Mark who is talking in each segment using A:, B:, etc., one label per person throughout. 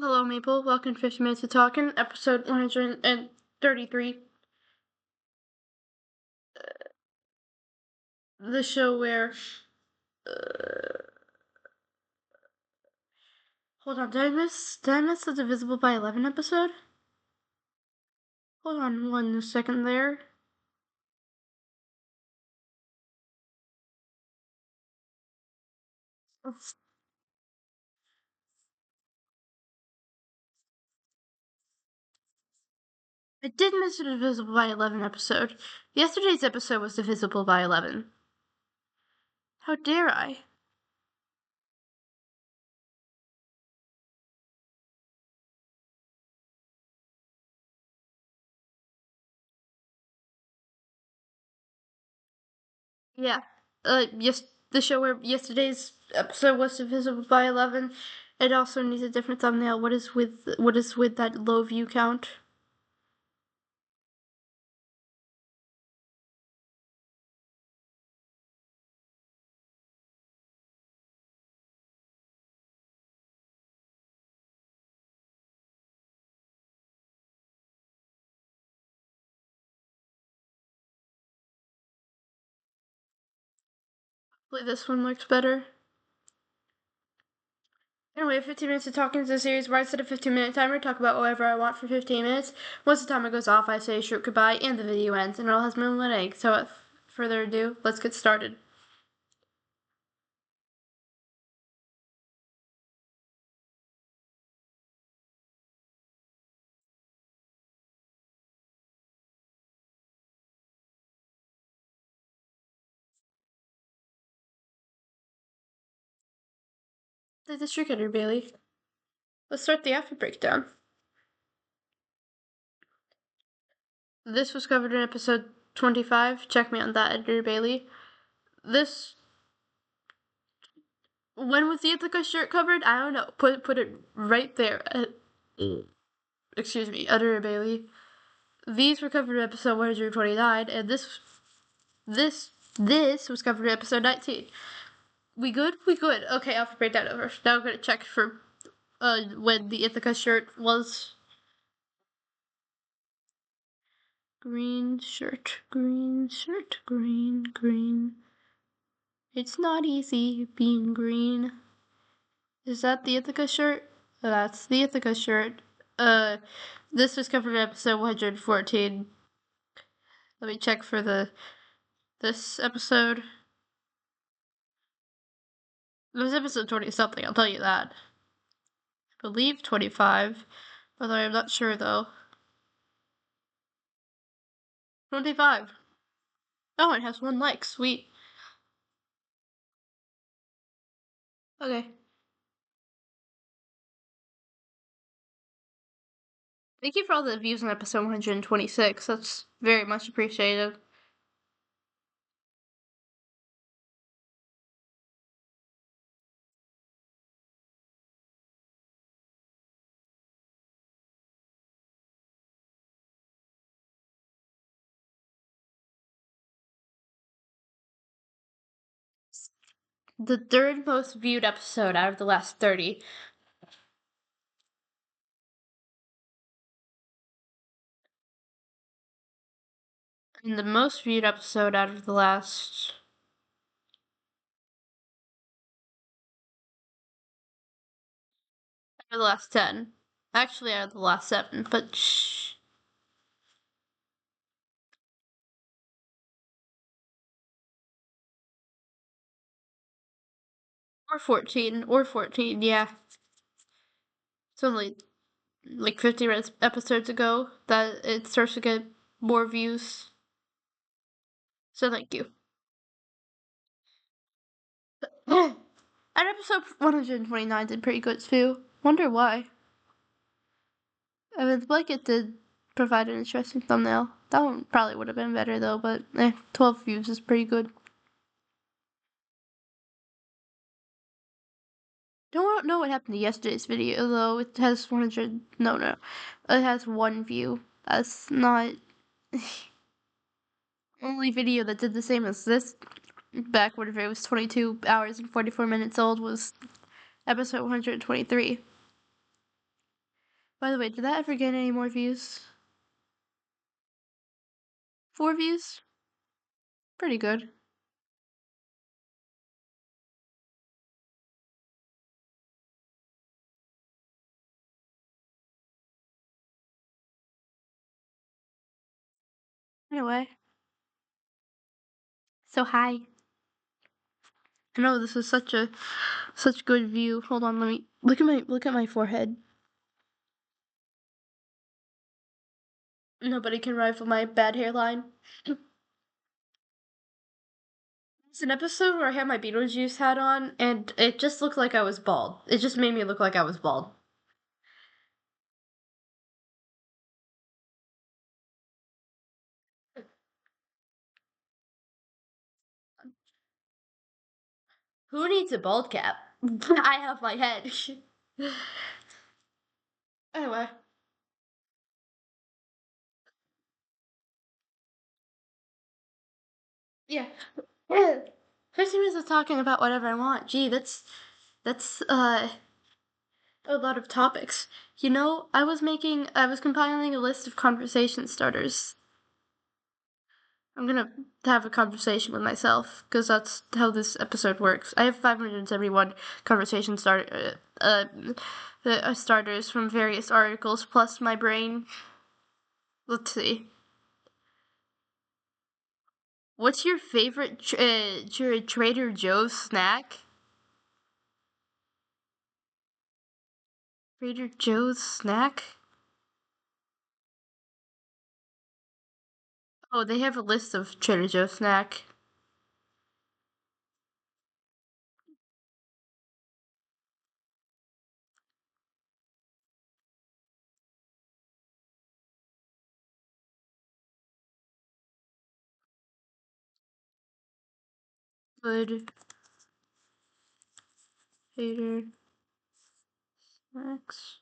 A: Hello, Maple. Welcome to 50 Minutes of Talkin, episode 133. The show where. Hold on, did I miss the Divisible by 11 episode? Hold on 1 second there. I did miss the Divisible by 11 episode. Yesterday's episode was Divisible by 11. How dare I? Yeah. The show where yesterday's episode was Divisible by 11. It also needs a different thumbnail. What is with that low view count? Hopefully this one looks better. Anyway, 15 minutes of talking is a series where I set a 15-minute timer, talk about whatever I want for 15 minutes. Once the timer goes off, I say a short goodbye, and the video ends, and it all has my own egg. So without further ado, let's get started. The district editor, Bailey. Let's start the outfit breakdown. This was covered in episode 25. Check me on that, Editor Bailey. When was the Ithaca shirt covered? I don't know. Put it right there. Excuse me, Editor Bailey. These were covered in episode 129, and this was covered in episode 19. We good? We good. Okay, I'll break that over. Now I'm gonna check for when the Ithaca shirt was. Green shirt, green shirt, green. It's not easy being green. Is that the Ithaca shirt? That's the Ithaca shirt. This was covered in episode 114. Let me check for this episode. It was episode 20 something, I'll tell you that. I believe 25, although I'm not sure though. 25. Oh, it has 1 like, sweet. Okay. Thank you for all the views on episode 126. That's very much appreciated. The 3rd most viewed episode out of the last 30. And the most viewed episode out of the last. Out of the last 10. Actually, out of the last 7, but shh. Or 14, yeah. It's only like 50 episodes ago that it starts to get more views. So thank you. And episode 129 did pretty good too. Wonder why. I mean, the blanket did provide an interesting thumbnail. That one probably would have been better though, but 12 views is pretty good. Don't know what happened to yesterday's video though. It has 100. No. It has 1 view. That's not. Only video that did the same as this back whenever it was 22 hours and 44 minutes old was episode 123. By the way, did that ever get any more views? 4 views? Pretty good. Anyway, so hi. I know this is such good view. Hold on, let me look at my forehead. Nobody can rival my bad hairline. It's an episode where I had my Beetlejuice hat on, and it just looked like I was bald. It just made me look like I was bald. Who needs a bald cap? I have my head. Anyway, yeah. 15 minutes of talking about whatever I want. Gee, that's a lot of topics. You know, I was compiling a list of conversation starters. I'm gonna have a conversation with myself because that's how this episode works. I have 571 conversation starters from various articles plus my brain. Let's see. What's your favorite Trader Joe's snack? Trader Joe's snack? Oh, they have a list of Trader Joe's snack. Good Trader snacks.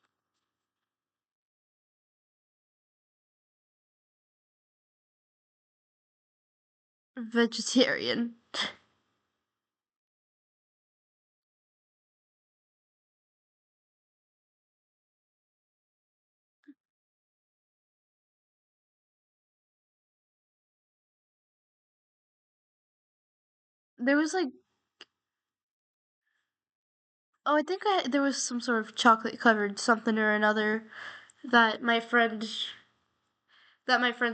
A: Vegetarian. There was like, oh, I think there was some sort of chocolate covered something or another that my friend's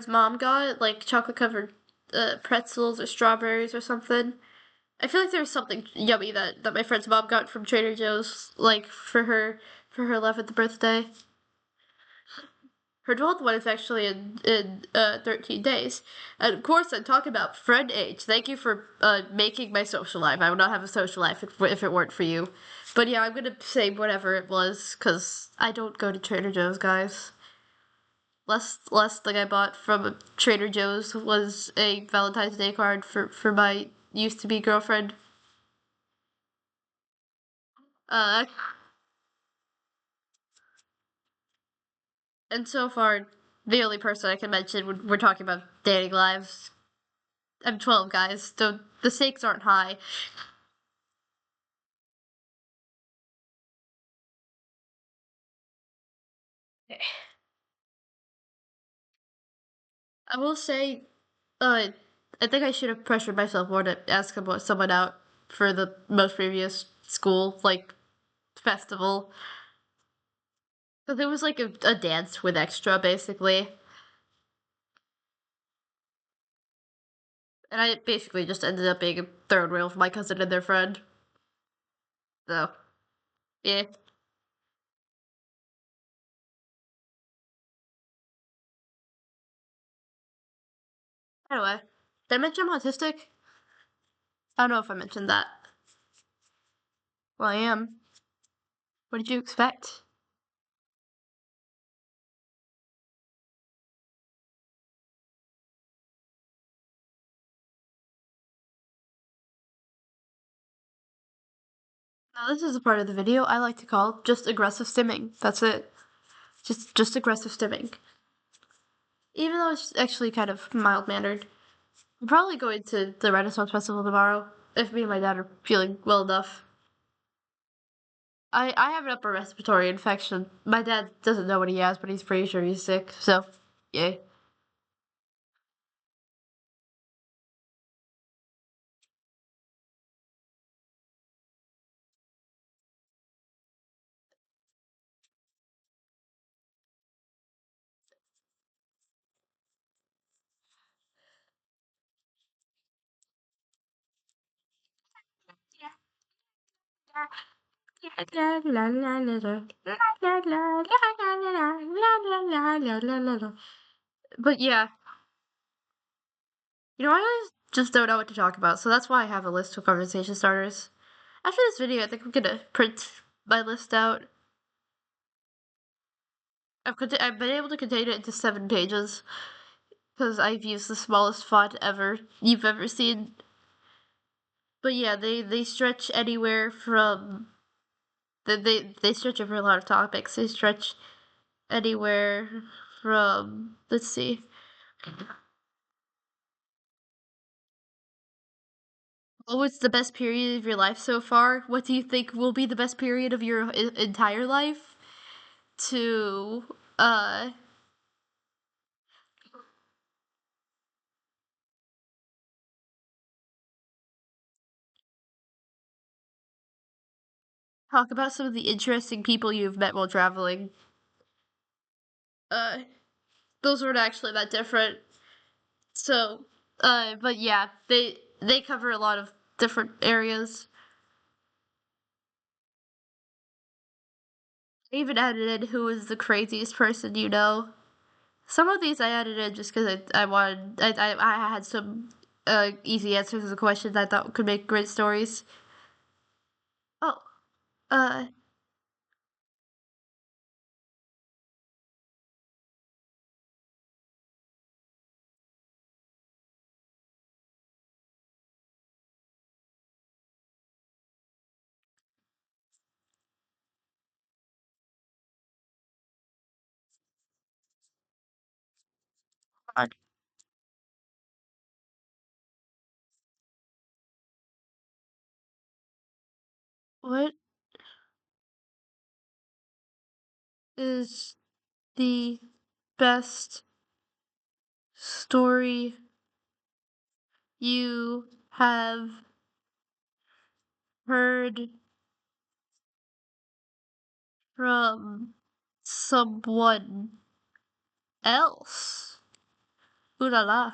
A: mom got, like chocolate covered pretzels or strawberries or something. I feel like there was something yummy that my friend's mom got from Trader Joe's, like for her 11th birthday. Her 12th one is actually in 13 days. And of course, I'm talking about friend age. Thank you for making my social life. I would not have a social life if it weren't for you. But yeah, I'm gonna say whatever it was, because I don't go to Trader Joe's, guys. Last thing I bought from Trader Joe's was a Valentine's Day card for my used to be girlfriend. Uh, and so far, the only person I can mention when we're talking about dating lives. I'm 12, guys, so the stakes aren't high. I will say, I think I should have pressured myself more to ask about someone out for the most previous school, like, festival. Because it was like a dance with extra, basically. And I basically just ended up being a third wheel for my cousin and their friend. So, yeah. Anyway, did I mention I'm autistic? I don't know if I mentioned that. Well, I am. What did you expect? Now, this is a part of the video I like to call just aggressive stimming. That's it. Just aggressive stimming. Even though it's actually kind of mild mannered. I'm probably going to the Renaissance Festival tomorrow if me and my dad are feeling well enough. I have an upper respiratory infection. My dad doesn't know what he has, but he's pretty sure he's sick. So, yay. But yeah, you know, I always just don't know what to talk about, so that's why I have a list of conversation starters. After this video, I think I'm gonna print my list out. I've been able to contain it into 7 pages because I've used the smallest font ever you've ever seen. But yeah, they stretch anywhere from they stretch over a lot of topics. They stretch anywhere from, let's see. Oh, what's the best period of your life so far? What do you think will be the best period of your entire life? To talk about some of the interesting people you've met while traveling. Uh, those weren't actually that different. So, but yeah, they cover a lot of different areas. I even added in who is the craziest person you know. Some of these I added in just because I wanted I had some easy answers to the questions I thought could make great stories. Oh, uh, what is the best story you have heard from someone else? Ooh la la.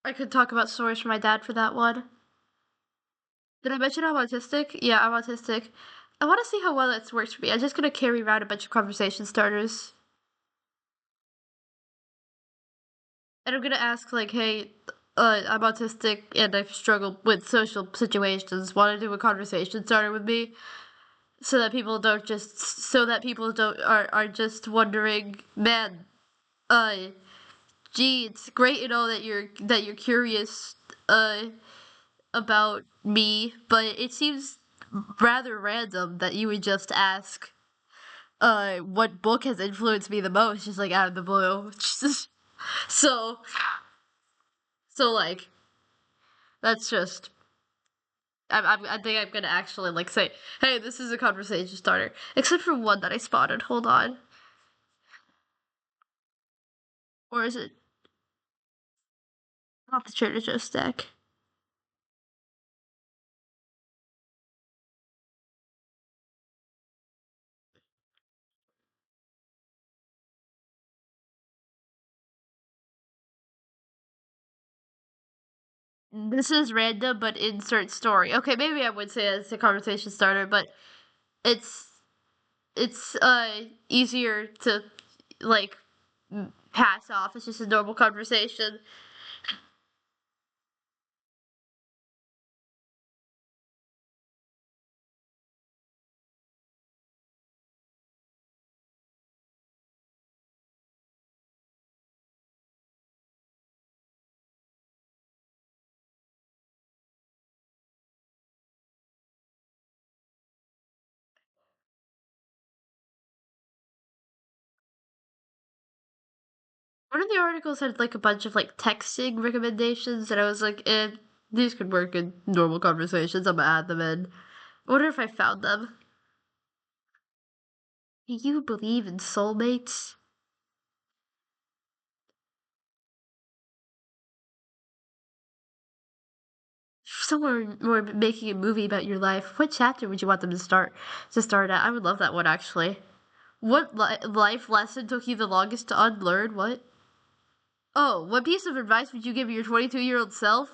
A: I could talk about stories from my dad for that one. Did I mention I'm autistic? Yeah, I'm autistic. I want to see how well that's works for me. I'm just gonna carry around a bunch of conversation starters. And I'm gonna ask, like, hey, I'm autistic and I've struggled with social situations. Want to do a conversation starter with me? So that people don't are just wondering, man, uh, gee, it's great, you know, that you're curious, about me, but it seems rather random that you would just ask, what book has influenced me the most, just like out of the blue. so, so like, that's just. I think I'm gonna actually like say, hey, this is a conversation starter. Except for one that I spotted. Hold on. Or is it not the Trader Joe's deck? This is random, but insert story. Okay, maybe I would say it's a conversation starter, but it's easier to like pass off. It's just a normal conversation. One of the articles had like a bunch of like texting recommendations, and I was like, these could work in normal conversations. I'm gonna add them in. I wonder if I found them. Do you believe in soulmates? If someone were making a movie about your life, what chapter would you want them to start at? I would love that one actually. What life lesson took you the longest to unlearn? What? Oh, what piece of advice would you give your 22-year-old self?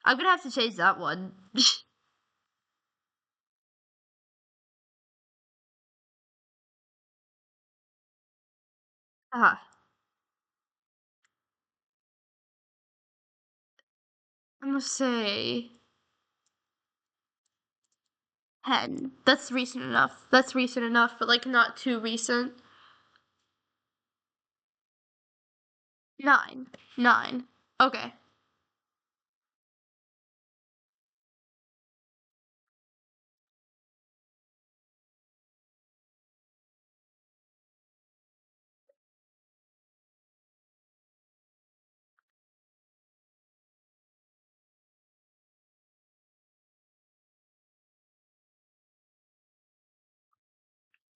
A: I'm gonna have to change that one. Ah, I'm gonna say 10. That's recent enough. That's recent enough, but like not too recent. 9. 9. Okay.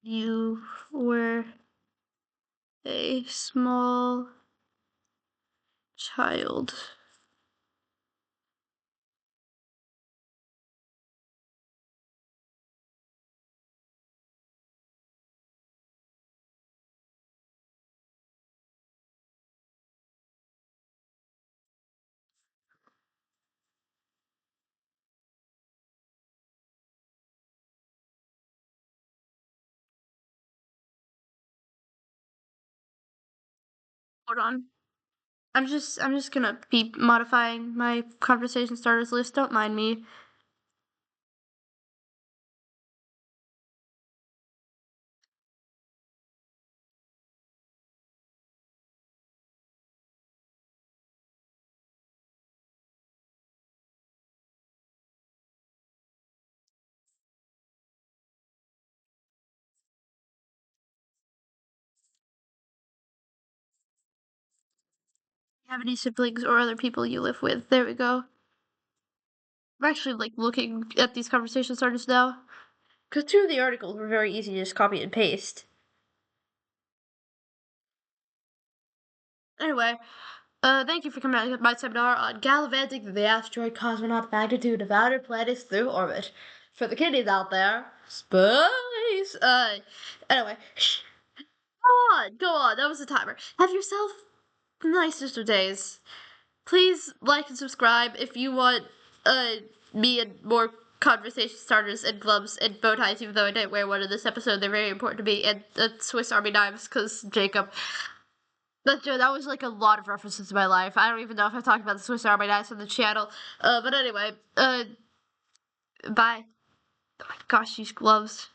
A: You were a small child. Hold on. I'm just gonna be modifying my conversation starters list. Don't mind me. Have any siblings or other people you live with? There we go. I'm actually like looking at these conversation starters now. Because two of the articles were very easy to just copy and paste. Anyway, thank you for coming to my seminar on gallivanting the asteroid cosmonaut magnitude of outer planets through orbit. For the kiddies out there, space! Anyway, go on, that was the timer. Have yourself nice sister days. Please like and subscribe if you want, me and more conversation starters and gloves and bow ties, even though I didn't wear one in this episode. They're very important to me, and Swiss Army knives, because Jacob. That was like a lot of references to my life. I don't even know if I talked about the Swiss Army knives on the channel. But anyway, bye. Oh my gosh, these gloves.